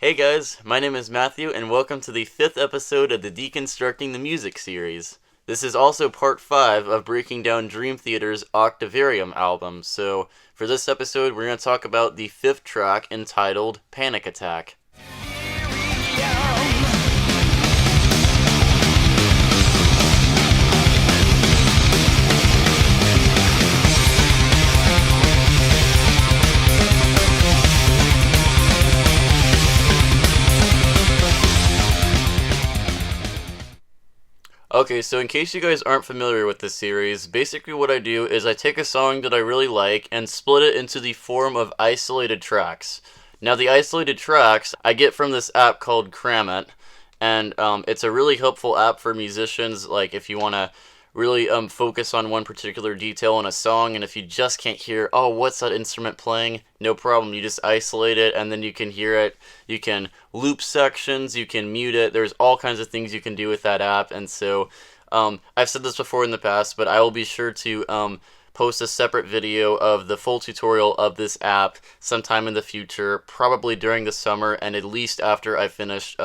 Hey guys, my name is Matthew, and welcome to the 5th episode of the Deconstructing the Music series. This is also part 5 of breaking down Dream Theater's Octavarium album, so for this episode we're going to talk about the 5th track entitled Panic Attack. Okay, so in case you guys aren't familiar with this series, basically what I do is I take a song that I really like and split it into the form of isolated tracks. Now the isolated tracks I get from this app called Cramit, and it's a really helpful app for musicians, like if you want to really focus on one particular detail in a song, and if you just can't hear, oh, what's that instrument playing? No problem, you just isolate it, and then you can hear it. You can loop sections, you can mute it, there's all kinds of things you can do with that app, and so I've said this before in the past, but I will be sure to post a separate video of the full tutorial of this app sometime in the future, probably during the summer, and at least after I finish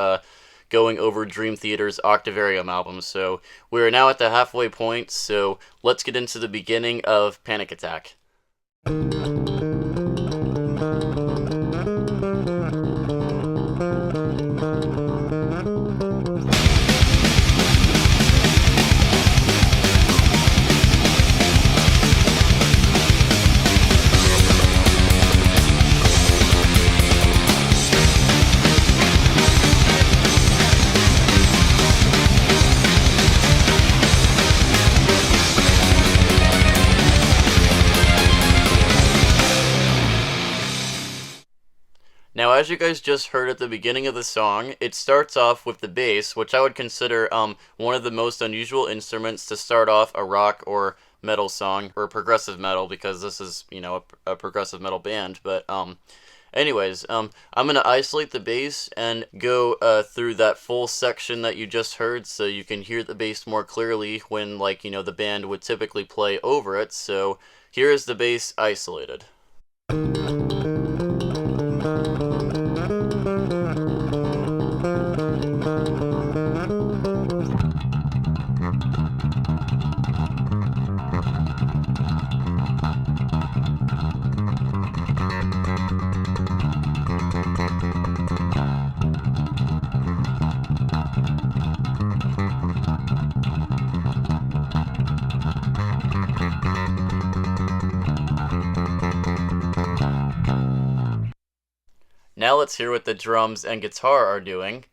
going over Dream Theater's Octavarium album. So we're now at the halfway point, so let's get into the beginning of Panic Attack. Now, as you guys just heard at the beginning of the song, it starts off with the bass, which I would consider one of the most unusual instruments to start off a rock or metal song, or progressive metal, because this is, a progressive metal band. But anyways, I'm going to isolate the bass and go through that full section that you just heard, so you can hear the bass more clearly when, the band would typically play over it. So here is the bass isolated. Now let's hear what the drums and guitar are doing.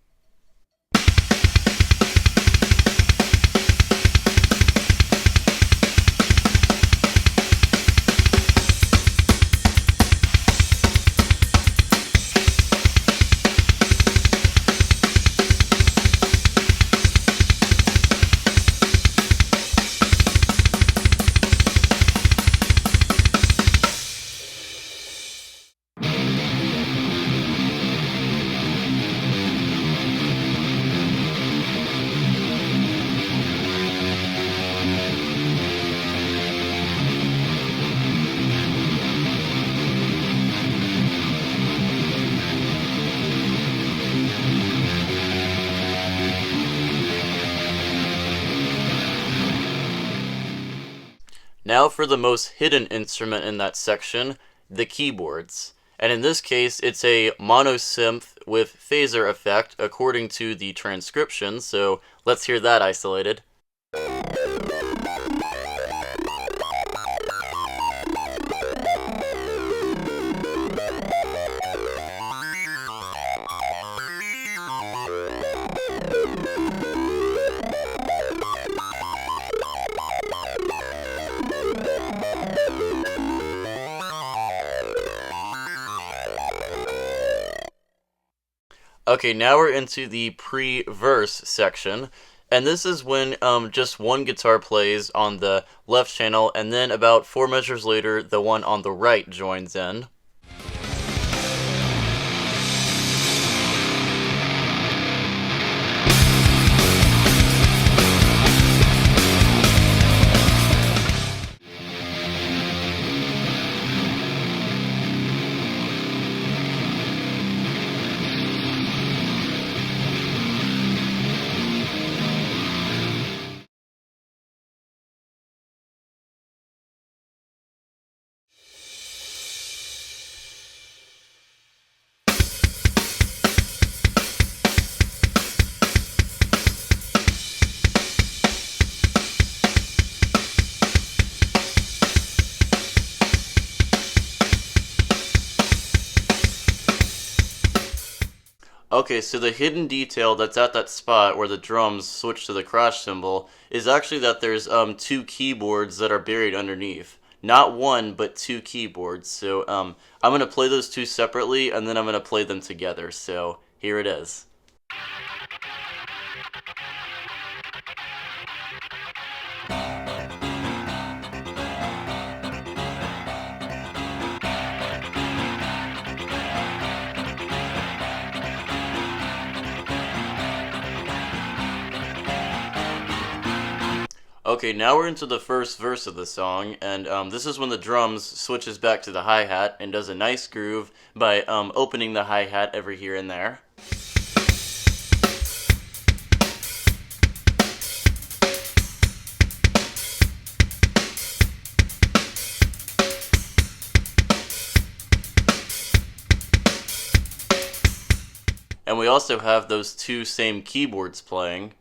Now for the most hidden instrument in that section, the keyboards. And in this case, it's a monosynth with phaser effect according to the transcription, so let's hear that isolated. Okay, now we're into the pre-verse section, and this is when just one guitar plays on the left channel, and then about 4 measures later, the one on the right joins in. Okay, so the hidden detail that's at that spot where the drums switch to the crash cymbal is actually that there's two keyboards that are buried underneath. Not one, but two keyboards. So I'm gonna play those two separately, and then I'm gonna play them together. So here it is. Okay, now we're into the first verse of the song, and this is when the drums switches back to the hi-hat and does a nice groove by opening the hi-hat every here and there. And we also have those two same keyboards playing.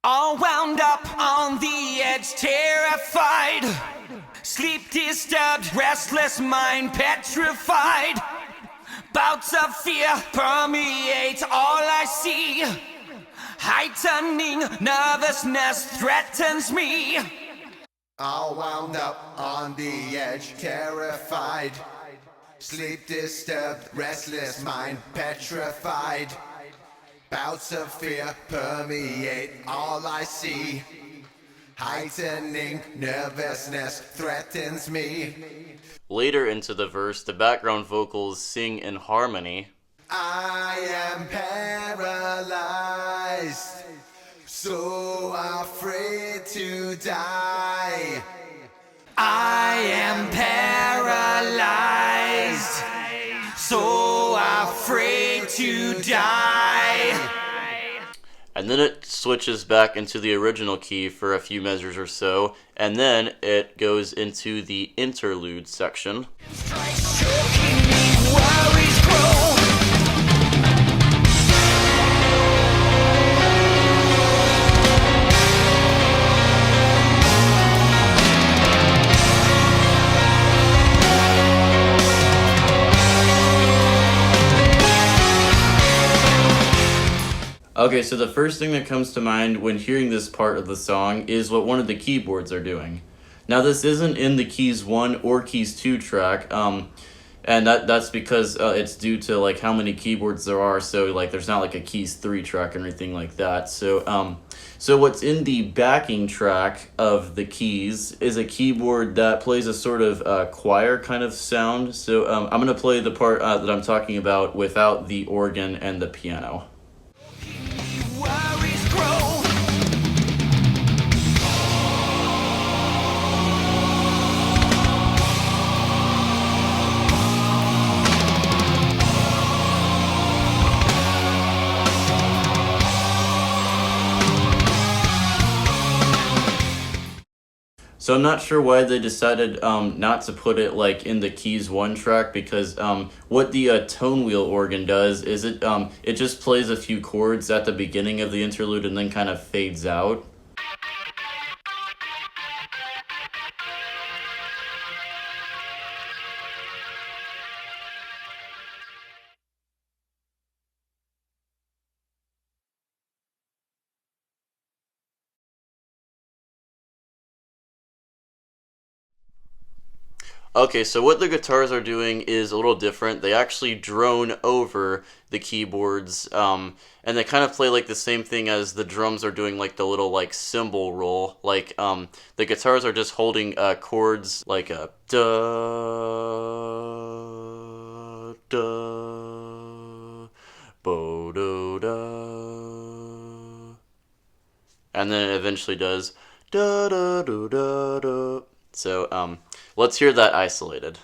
All wound up on the edge, terrified, sleep disturbed, restless mind petrified. Bouts of fear permeate all I see. Heightening nervousness threatens me. All wound up on the edge, terrified, sleep disturbed, restless mind petrified. Bouts of fear permeate all I see. Heightening nervousness threatens me. Later into the verse, the background vocals sing in harmony. I am paralyzed, so afraid to die. I am paralyzed, so afraid to die. And then it switches back into the original key for a few measures or so, and then it goes into the interlude section. Worries grow. Okay, so the first thing that comes to mind when hearing this part of the song is what one of the keyboards are doing. Now, this isn't in the Keys 1 or Keys 2 track, and that's because it's due to like how many keyboards there are, so like there's not like a Keys 3 track or anything like that. So what's in the backing track of the Keys is a keyboard that plays a sort of choir kind of sound. So I'm going to play the part that I'm talking about without the organ and the piano. Worries grow. So I'm not sure why they decided not to put it like in the Keys 1 track, because what the tone wheel organ does is it just plays a few chords at the beginning of the interlude and then kind of fades out. Okay, so what the guitars are doing is a little different. They actually drone over the keyboards, and they kind of play like the same thing as the drums are doing, like the little like cymbal roll. Like the guitars are just holding chords like a da da bo do da. and then it eventually does da da da da da. So let's hear that isolated.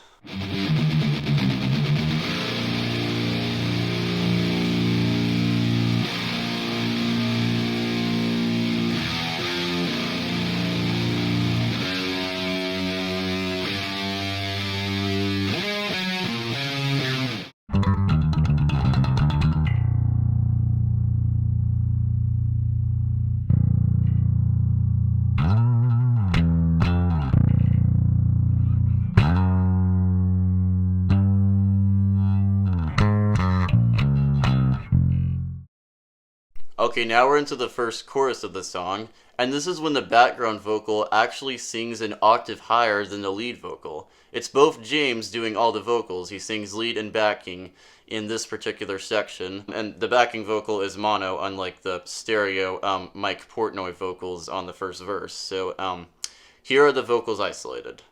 Okay, now we're into the first chorus of the song, and this is when the background vocal actually sings an octave higher than the lead vocal. It's both James doing all the vocals. He sings lead and backing in this particular section, and the backing vocal is mono, unlike the stereo Mike Portnoy vocals on the first verse. So here are the vocals isolated.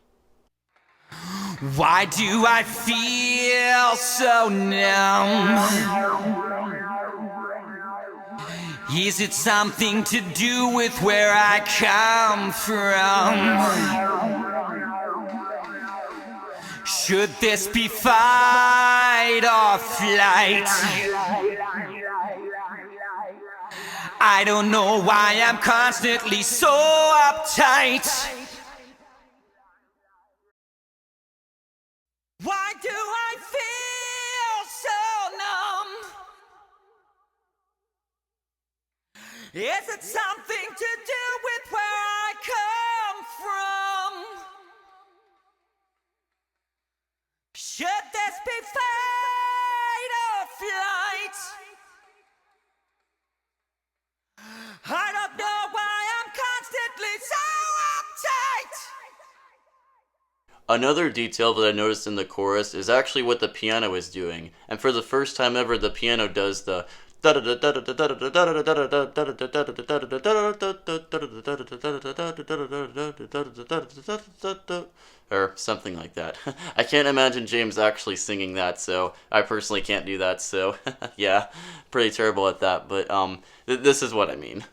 Why do I feel so numb? Is it something to do with where I come from? Should this be fight or flight? I don't know why I'm constantly so uptight. Why do I feel so numb? Is it something to do with where I come from? Should this be fight or flight? I don't know why I'm constantly so uptight. Another detail that I noticed in the chorus is actually what the piano is doing, and for the first time ever, the piano does the or something like that. I can't imagine James actually singing that, so I personally can't do that, so yeah, pretty terrible at that, but this is what I mean.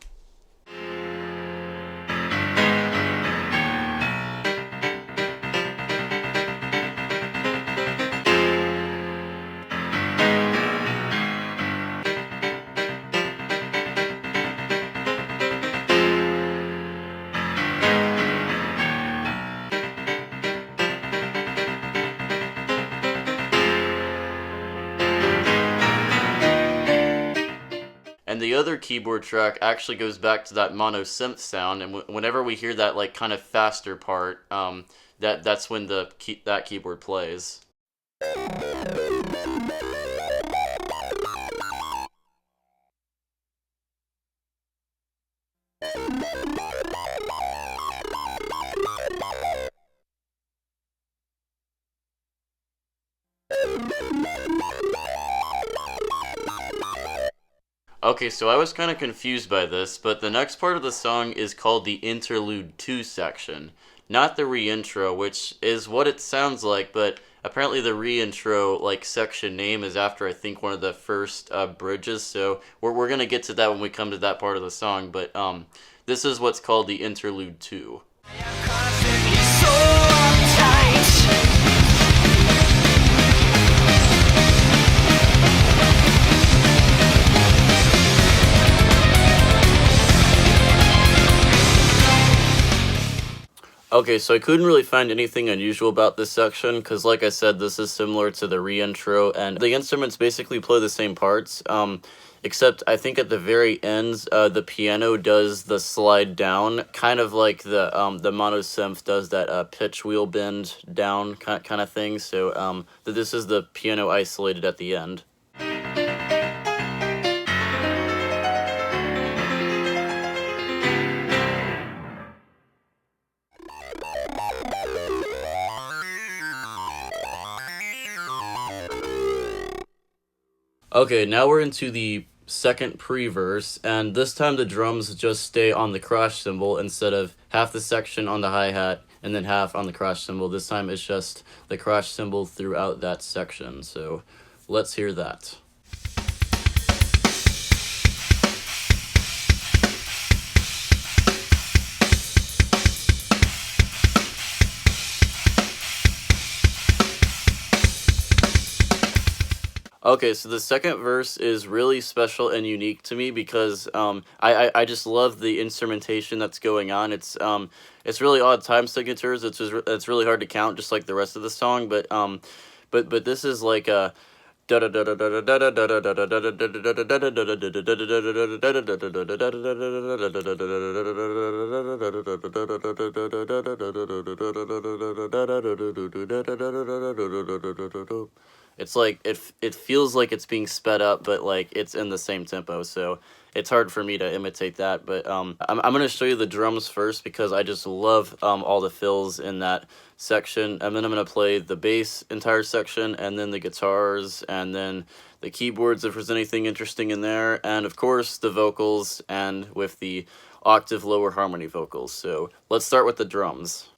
And the other keyboard track actually goes back to that mono synth sound, and whenever we hear that like kind of faster part, that's when that keyboard plays. Okay, so I was kind of confused by this, but the next part of the song is called the Interlude 2 section, not the re-intro, which is what it sounds like, but apparently the re-intro like section name is after I think one of the first bridges, so we're gonna get to that when we come to that part of the song, but this is what's called the Interlude 2. Constantly so uptight. Okay, so I couldn't really find anything unusual about this section, because like I said, this is similar to the re-intro, and the instruments basically play the same parts, except I think at the very ends, the piano does the slide down, kind of like the mono synth does that pitch wheel bend down kind of thing, so this is the piano isolated at the end. Okay, now we're into the second pre-verse, and this time the drums just stay on the crash cymbal instead of half the section on the hi-hat and then half on the crash cymbal. This time it's just the crash cymbal throughout that section, so let's hear that. Okay, so the second verse is really special and unique to me because I just love the instrumentation that's going on. It's really odd time signatures. It's really hard to count, just like the rest of the song. But this is like a it's like it feels like it's being sped up, but like it's in the same tempo. So it's hard for me to imitate that. But I'm gonna show you the drums first because I just love all the fills in that section, and then I'm gonna play the bass entire section, and then the guitars, and then the keyboards if there's anything interesting in there, and of course the vocals, and with the octave lower harmony vocals. So let's start with the drums.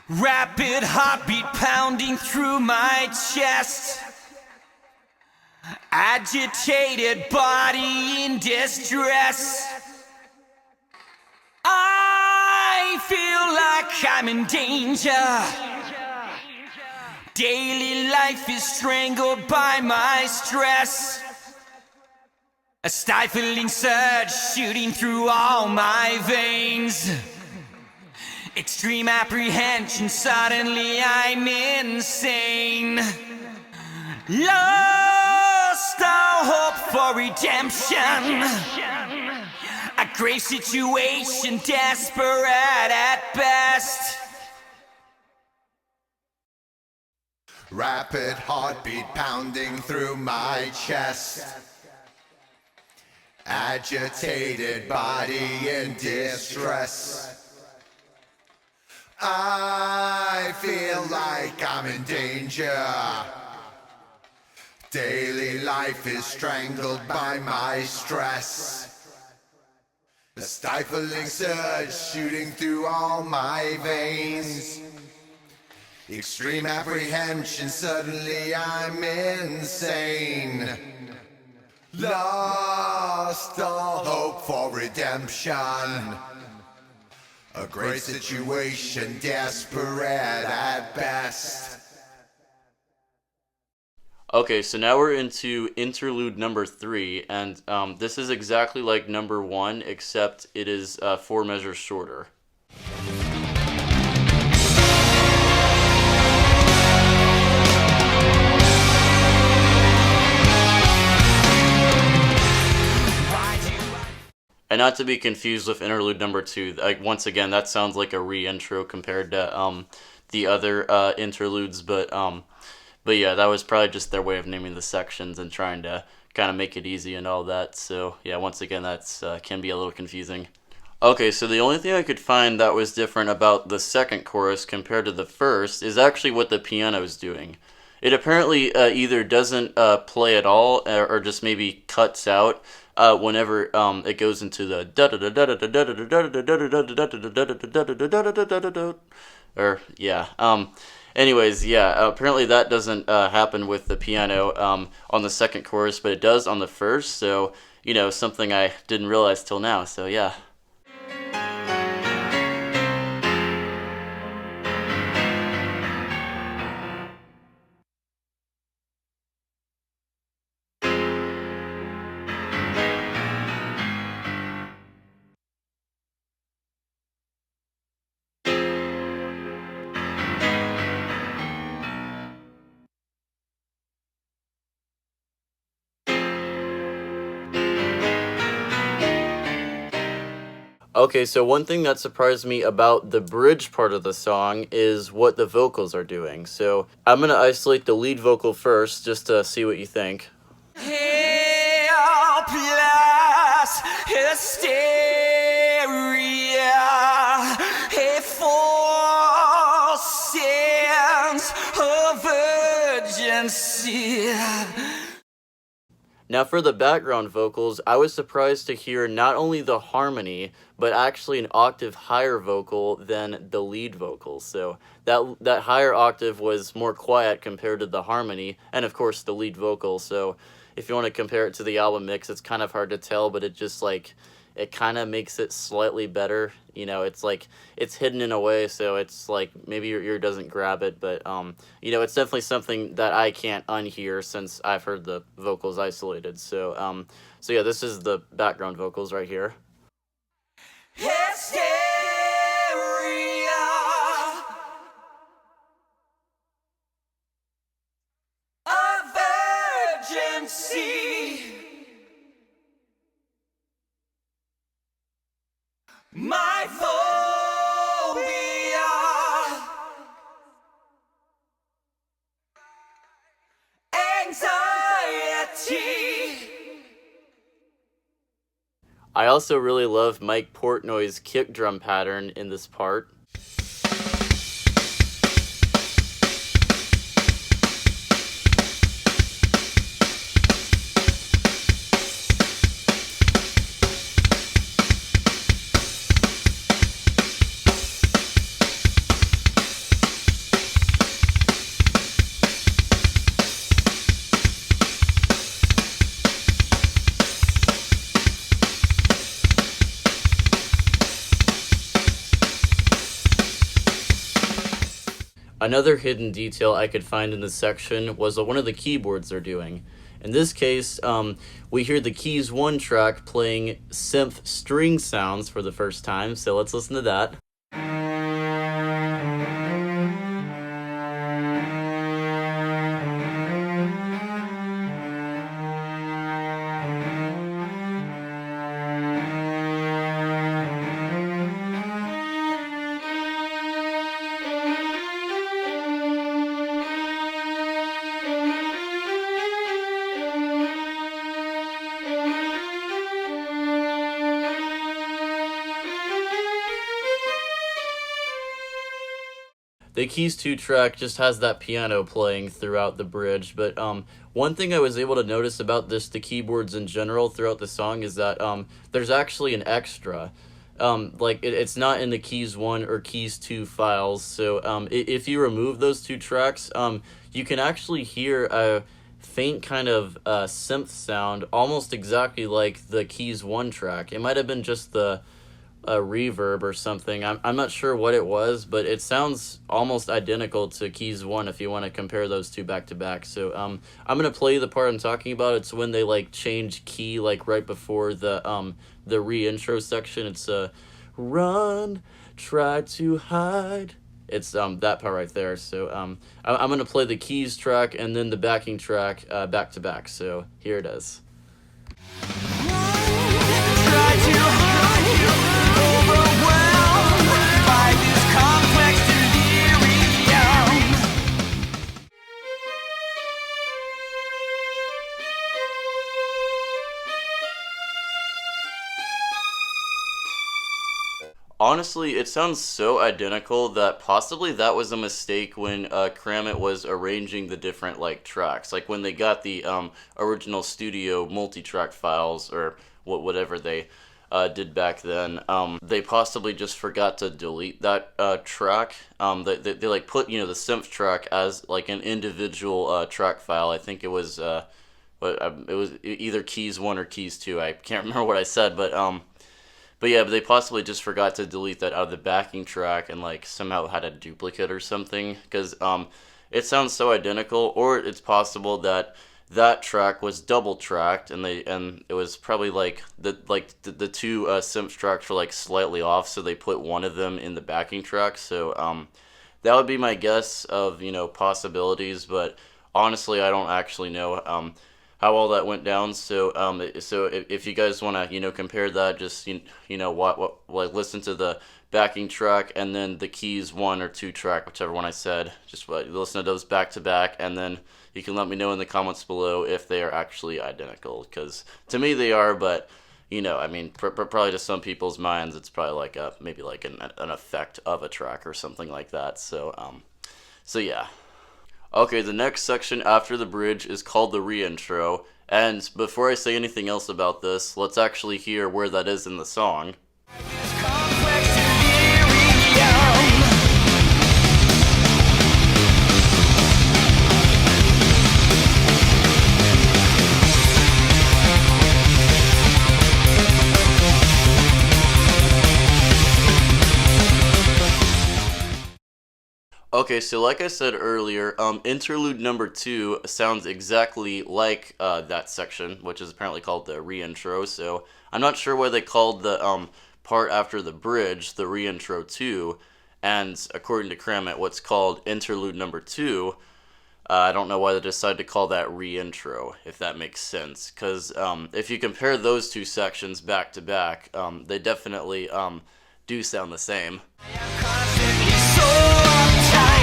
Rapid heartbeat pounding through my chest. Agitated body in distress. I feel like I'm in danger. Daily life is strangled by my stress. A stifling surge shooting through all my veins. Extreme apprehension, suddenly I'm insane. Lost all hope for redemption. A grave situation, desperate at best. Rapid heartbeat pounding through my chest. Agitated body in distress. I feel like I'm in danger. Daily life is strangled by my stress. A stifling surge shooting through all my veins. Extreme apprehension, suddenly I'm insane. Lost all hope for redemption. A great situation, desperate at best. Okay, so now we're into interlude number 3, and this is exactly like number 1, except it is 4 measures shorter. And not to be confused with interlude number 2. Once again, that sounds like a re-intro compared to the other interludes, but yeah, that was probably just their way of naming the sections and trying to kind of make it easy and all that. So yeah, once again, that's can be a little confusing. Okay, so the only thing I could find that was different about the second chorus compared to the first is actually what the piano is doing. It apparently either doesn't play at all or just maybe cuts out whenever it goes into the or yeah. Anyways, yeah. Apparently that doesn't happen with the piano on the second chorus, but it does on the first. So something I didn't realize till now. So yeah. Okay, so one thing that surprised me about the bridge part of the song is what the vocals are doing. So I'm going to isolate the lead vocal first just to see what you think. Helpless hysteria, a false sense of urgency. Now for the background vocals, I was surprised to hear not only the harmony, but actually an octave higher vocal than the lead vocal. So that higher octave was more quiet compared to the harmony, and of course the lead vocal. So if you want to compare it to the album mix, it's kind of hard to tell, but it just it kind of makes it slightly better. It's it's hidden in a way, so it's like maybe your ear doesn't grab it, but it's definitely something that I can't unhear since I've heard the vocals isolated. So yeah, this is the background vocals right here. Hysteria, of urgency. My phobia, anxiety. I also really love Mike Portnoy's kick drum pattern in this part. Another hidden detail I could find in this section was one of the keyboards they're doing. In this case, we hear the Keys 1 track playing synth string sounds for the first time, so let's listen to that. The Keys 2 track just has that piano playing throughout the bridge, but one thing I was able to notice about the keyboards in general throughout the song is that there's actually an extra. It's not in the Keys 1 or Keys 2 files, so if you remove those two tracks, you can actually hear a faint kind of synth sound, almost exactly like the Keys 1 track. It might have been just the a reverb or something. I'm not sure what it was, but it sounds almost identical to Keys 1 if you want to compare those two back to back. So I'm gonna play the part I'm talking about. It's when they like change key like right before the re-intro section. It's run, try to hide. It's that part right there. So I'm gonna play the Keys track and then the backing track back to back. So here it is. Try to hide you, overwhelmed by this complex delirium. Honestly, it sounds so identical that possibly that was a mistake when Kramit was arranging the different like tracks. Like when they got the original studio multi-track files or whatever they did back then, they possibly just forgot to delete that track. They like put the synth track as like an individual track file. I think it was it was either Keys 1 or Keys 2. I can't remember what I said, but yeah, but they possibly just forgot to delete that out of the backing track and like somehow had a duplicate or something because it sounds so identical. Or it's possible that that track was double tracked and it was probably like the two synth tracks were like slightly off, so they put one of them in the backing track. So that would be my guess of possibilities, but honestly, I don't actually know how all that went down. So if you guys want to compare that, just what like listen to the backing track and then the Keys 1 or 2 track, whichever one I said. Just listen to those back to back, and then you can let me know in the comments below if they are actually identical, because to me they are, but I mean, probably to some people's minds, it's probably like maybe like an effect of a track or something like that. So yeah. Okay, the next section after the bridge is called the re-intro, and before I say anything else about this, let's actually hear where that is in the song. Complex delirium. Okay, so like I said earlier, interlude number 2 sounds exactly like that section, which is apparently called the re-intro. So I'm not sure why they called the part after the bridge the re-intro 2, and according to Kramit, what's called interlude number 2, I don't know why they decided to call that re-intro, if that makes sense. Because if you compare those two sections back to back, they definitely do sound the same. Constantly so uptight.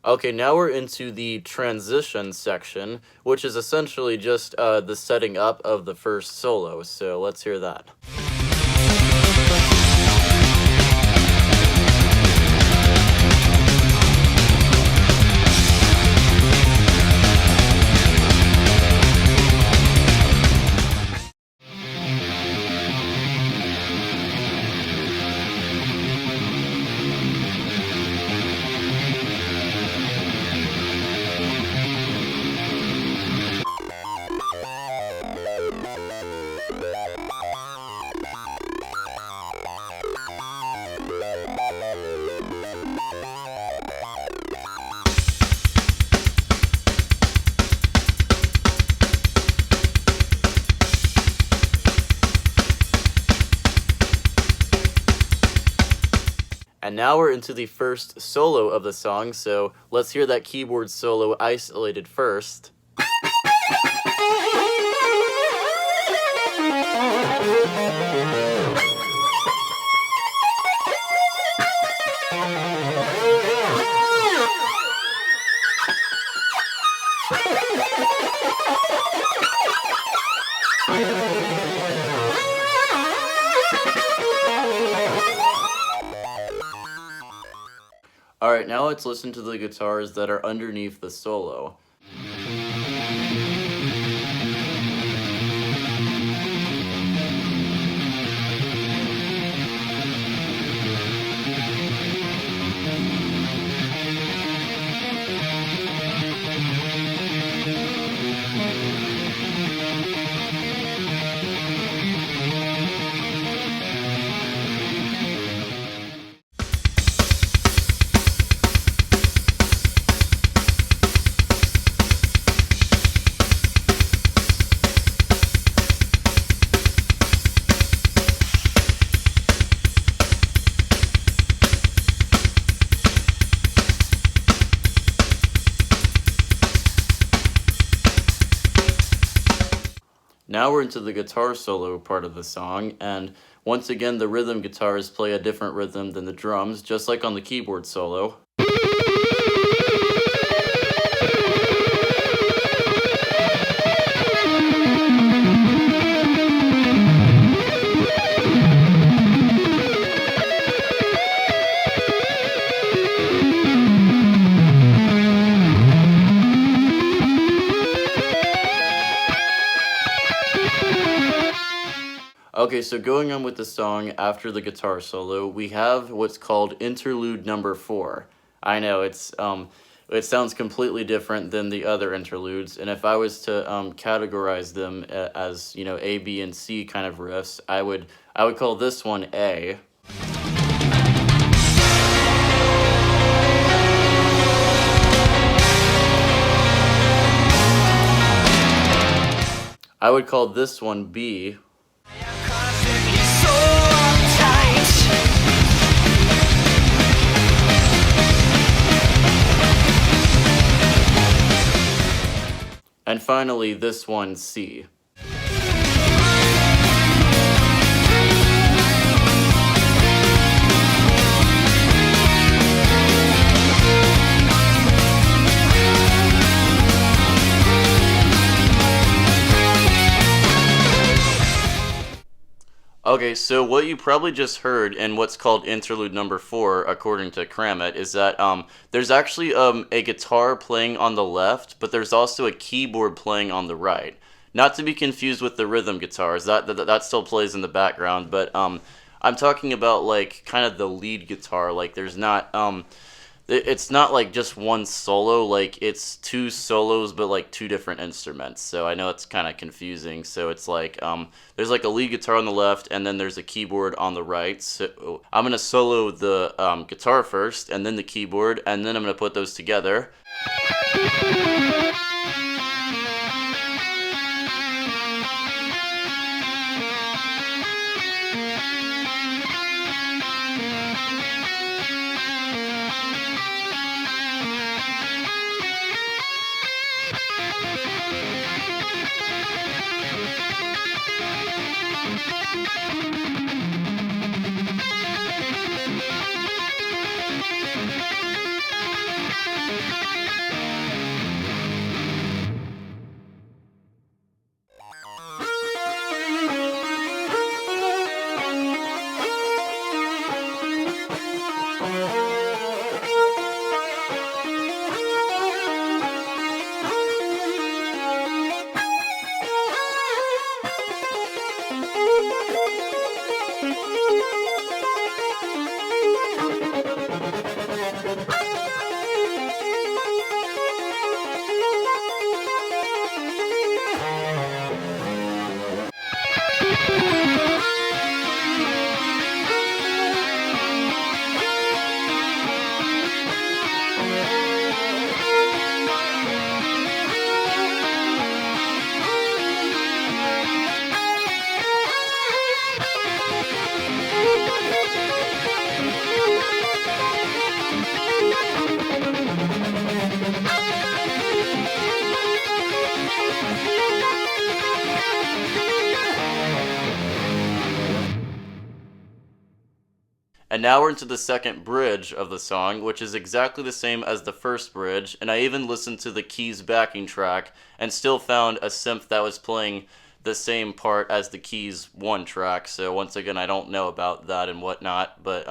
Okay, now we're into the transition section, which is essentially just the setting up of the first solo, so let's hear that. And now we're into the first solo of the song, so let's hear that keyboard solo isolated first. Alright, now let's listen to the guitars that are underneath the solo. Now we're into the guitar solo part of the song, and once again the rhythm guitars play a different rhythm than the drums, just like on the keyboard solo. Okay, so going on with the song after the guitar solo, we have what's called interlude number 4. I know it sounds completely different than the other interludes, and if I was to categorize them as, you know, A, B, and C kind of riffs, I would call this one A. I would call this one B. And finally, this one, C. Okay, so what you probably just heard in what's called interlude number 4, according to Kramit, is that there's actually a guitar playing on the left, but there's also a keyboard playing on the right. Not to be confused with the rhythm guitars, that still plays in the background, but I'm talking about like kind of the lead guitar. Like there's not it's not like just one solo, like it's two solos but like two different instruments. So I know it's kind of confusing. So it's like there's like a lead guitar on the left and then there's a keyboard on the right. So I'm going to solo the guitar first and then the keyboard, and then I'm going to put those together. And now we're into the second bridge of the song, which is exactly the same as the first bridge, and I even listened to the Keys backing track and still found a synth that was playing the same part as the Keys 1 track, so once again, I don't know about that and whatnot, but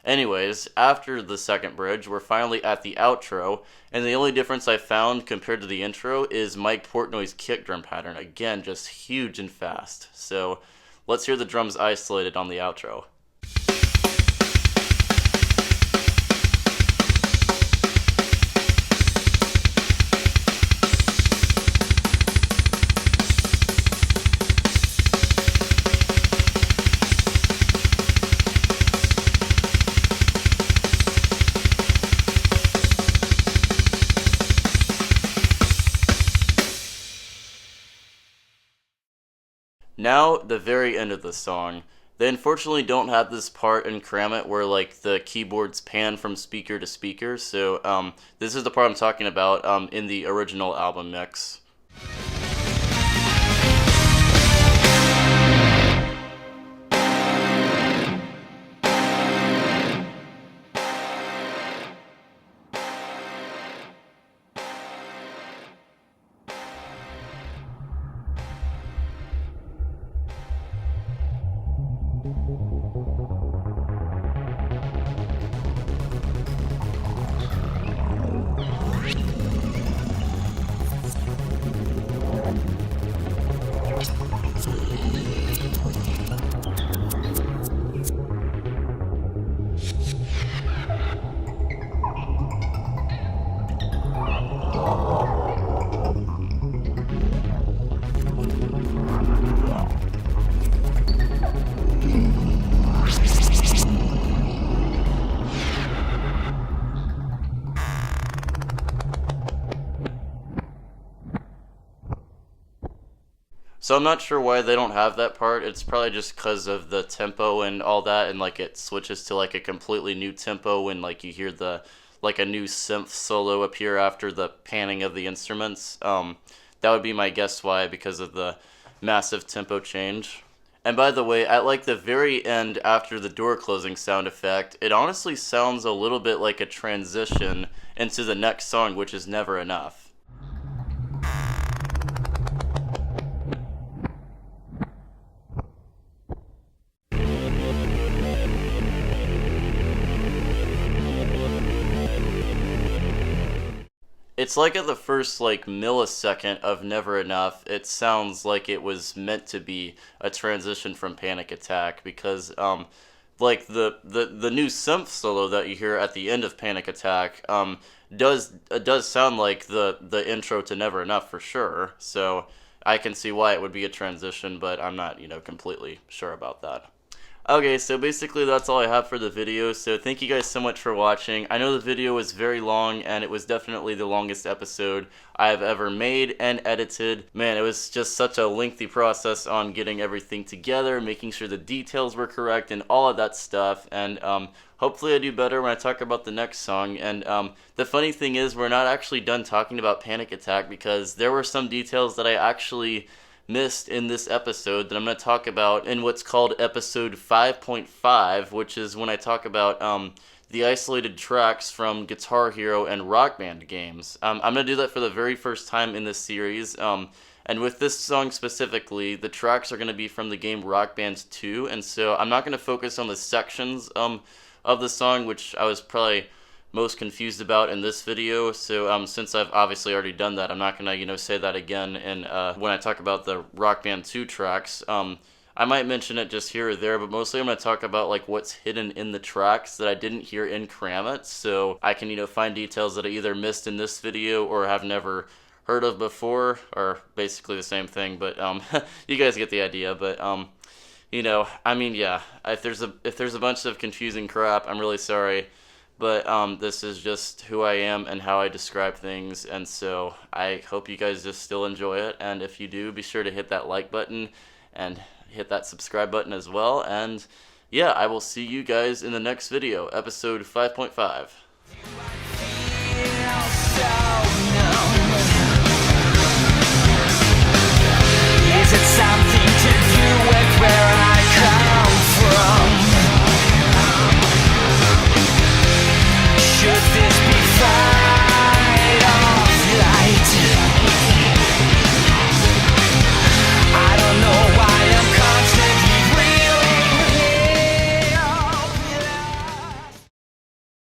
anyways, after the second bridge, we're finally at the outro, and the only difference I found compared to the intro is Mike Portnoy's kick drum pattern. Again, just huge and fast. So let's hear the drums isolated on the outro. Now, the very end of the song. They unfortunately don't have this part in Cram It where like the keyboards pan from speaker to speaker, so this is the part I'm talking about in the original album mix. So I'm not sure why they don't have that part. It's probably just because of the tempo and all that, and like it switches to like a completely new tempo when like you hear the like a new synth solo appear after the panning of the instruments. That would be my guess why, because of the massive tempo change. And by the way, at like the very end after the door closing sound effect, it honestly sounds a little bit like a transition into the next song, which is Never Enough. It's like at the first like millisecond of Never Enough, it sounds like it was meant to be a transition from Panic Attack, because like the new synth solo that you hear at the end of Panic Attack does sound like the intro to Never Enough for sure. So I can see why it would be a transition, but I'm not, completely sure about that. Okay, so basically that's all I have for the video, so thank you guys so much for watching. I know the video was very long, and it was definitely the longest episode I have ever made and edited. Man, it was just such a lengthy process on getting everything together, making sure the details were correct, and all of that stuff, and hopefully I do better when I talk about the next song. And the funny thing is, we're not actually done talking about Panic Attack, because there were some details that I actually missed in this episode that I'm going to talk about in what's called episode 5.5, which is when I talk about the isolated tracks from Guitar Hero and Rock Band games. I'm going to do that for the very first time in this series, and with this song specifically, the tracks are going to be from the game Rock Band 2, and so I'm not going to focus on the sections of the song, which I was probably most confused about in this video. So since I've obviously already done that, I'm not gonna say that again. And when I talk about the Rock Band 2 tracks, I might mention it just here or there, but mostly I'm gonna talk about like what's hidden in the tracks that I didn't hear in Cram It, so I can find details that I either missed in this video or have never heard of before, or basically the same thing. But you guys get the idea. But I mean, yeah, if there's a bunch of confusing crap, I'm really sorry. But this is just who I am and how I describe things, and so I hope you guys just still enjoy it. And if you do, be sure to hit that like button and hit that subscribe button as well. And yeah, I will see you guys in the next video, episode 5.5.